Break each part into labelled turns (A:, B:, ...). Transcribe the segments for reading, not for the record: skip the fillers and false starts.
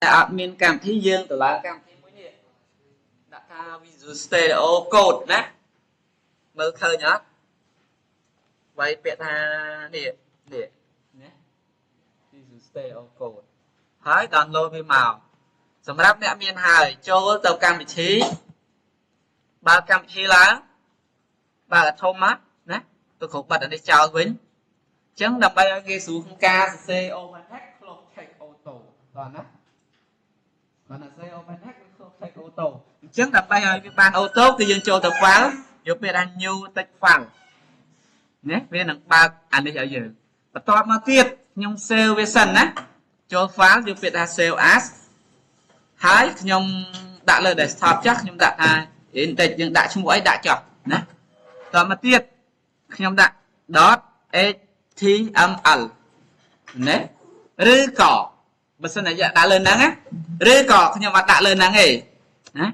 A: admin cảm thấy dương từ là cảm thấy mới nè đã tha Visual Studio Code nè mới khơi nhá vậy biệt tha nè nè nè Visual Studio Code hãy download với màu សម្រាប់អ្នកមានហើយចូលទៅកម្មវិធីបើកម្មវិធីឡើងបើកធំមកណាទៅគ្រប់បាត់អានេះចោលវិញអញ្ចឹងដើម្បីឲ្យគេស្រួលក្នុងការសរសេរ overhead close check auto តោះណាបានសរសេរ overhead close check auto អញ្ចឹងដើម្បីឲ្យវាបាន auto គឺយើងចូលទៅ file យកពាក្យថា new text file ណាវានឹងបើកអានេះឲ្យយើងបន្ទាប់មកទៀតខ្ញុំ save វាសិនណាចូល file យកពាក្យថា save as ហើយខ្ញុំដាក់លើ desktop ចាស់ខ្ញុំដាក់ថា index យើងដាក់ឈ្មោះអីដាក់ចុះណាតមកទៀតខ្ញុំដាក់ .html ណាឬក៏បើសិនជាដាក់លើហ្នឹងណាឬក៏ខ្ញុំអត់ដាក់លើហ្នឹងទេណា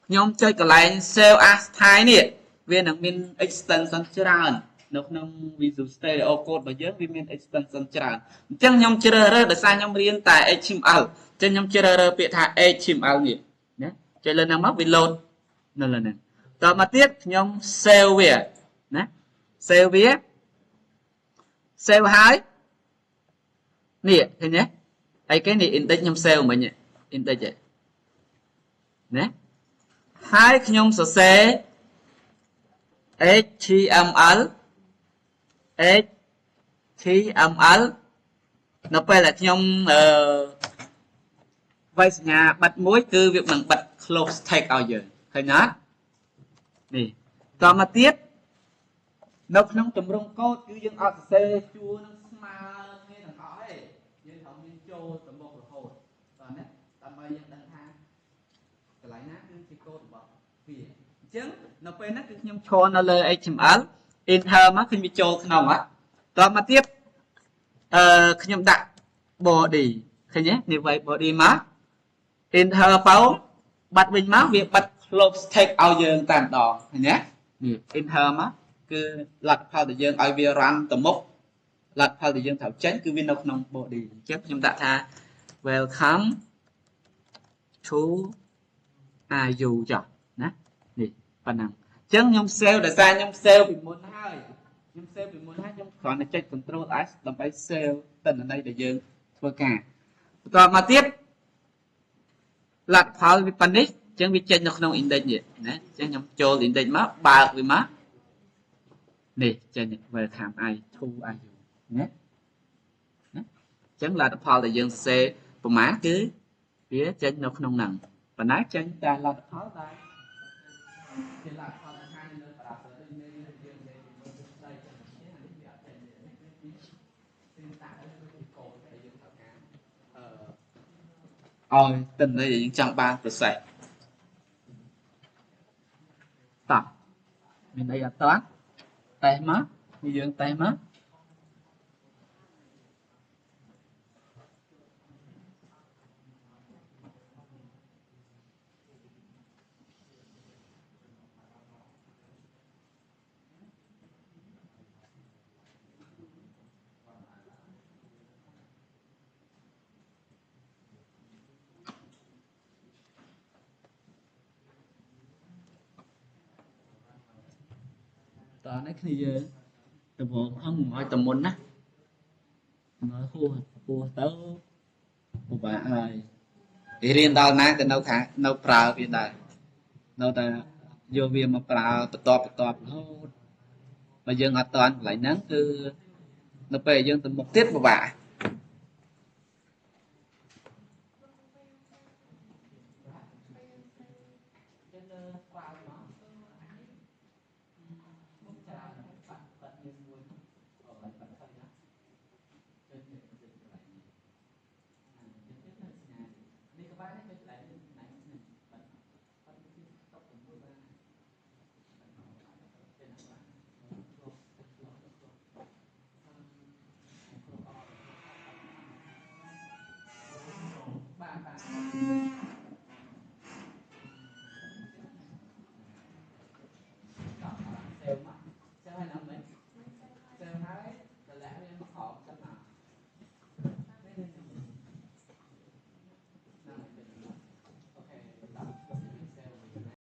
A: ខ្ញុំចុចកន្លែង save as ថៃនេះវានឹងមាន extension ច្រើននៅក្នុង Visual Studio Code របស់យើងវាមាន extension ច្រើនអញ្ចឹងខ្ញុំជ្រើសរើសដោយសារខ្ញុំរៀនតែ HTML អញ្ចឹងខ្ញុំជ្រើសរើសពាក្យថា HTML នេះណាចុចលើហ្នឹងមកវា load នៅលើហ្នឹងតមកទៀតខ្ញុំ save វាណា save វា save ហើយនេះឃើញទេអីគេនេះ index ខ្ញុំ save មិញ index ណាហើយខ្ញុំសរសេរ HTML នៅពេលដែលខ្ញុំវាយសញ្ញាបិទមួយគឺវានឹងបិទ close text ឲ្យយើងឃើញណានេះតមកទៀតនៅក្នុងទម្រង់កូដគឺយើងអត់សរសេរជួរនឹងស្មើគ្នាទាំងអស់ទេយើងត្រូវមានចូលទៅមុខរហូតបាទណាដើម្បីយើងដឹងថាកន្លែងណាគឺជាកូដរបស់វាអញ្ចឹងនៅពេលហ្នឹងគឺខ្ញុំឈរនៅលើ HTML enter មកឃើញវាចូលក្នុងហ៎តមកទៀតខ្ញុំដាក់ body ឃើញទេនេះវាយ body មក enter បើបាត់វិញមកវាបិទ close text ឲ្យយើងតែម្ដងឃើញទេនេះ enter មកគឺលទ្ធផលដែលយើងឲ្យវា run ទៅមុខលទ្ធផលដែលយើងត្រូវចេញគឺវានៅក្នុង body អញ្ចឹងខ្ញុំដាក់ថា welcome to IU ចុះណានេះប៉ុណ្ណឹងអញ្ចឹងខ្ញុំ save ដោយសារខ្ញុំ save ពីមុនហើយខ្ញុំ save ពីមុនហើយខ្ញុំគ្រាន់តែចុច control S ដើម្បី save ទិន្នន័យដែលយើងធ្វើការបន្តមកទៀតលទ្ធផលវាប៉ុណ្នេះអញ្ចឹងវាចេញនៅក្នុង index នេះណាអញ្ចឹងខ្ញុំចូល index មកបើកវាមកនេះចេញ welcome to IU ណាណាអញ្ចឹងលទ្ធផលដែលយើងសរសេរប្រមាណគឺវាចេញនៅក្នុងហ្នឹងប៉ុន្តែចេញតែលទ្ធផលដែលជាលទ្ធផលដែលខាងលើប្រាសាទដូចមានយើងនិយាយពីមុនស្ដីចឹងនេះអានេះវាអត់ចេញទេនេះគឺទីតាំងដូចជាកូនដែលយើងត្រូវការឲ្យទិន្នន័យដែលយើងចង់បាន process តោះមានអីអត់តោះតេស្តមកយើងតេស្តមកតើនេះគ្នាយើងដំបងហឹងឲ្យតមុនណាមកហួសទៅពិបាកហើយរៀនដល់ណាក៏នៅខាងនៅប្រើវាដែរនៅតែយកវាមកប្រើបន្តរហូតបើយើងអត់តាន់កន្លែងហ្នឹងគឺនៅពេលយើងទៅមុខទៀតពិបាក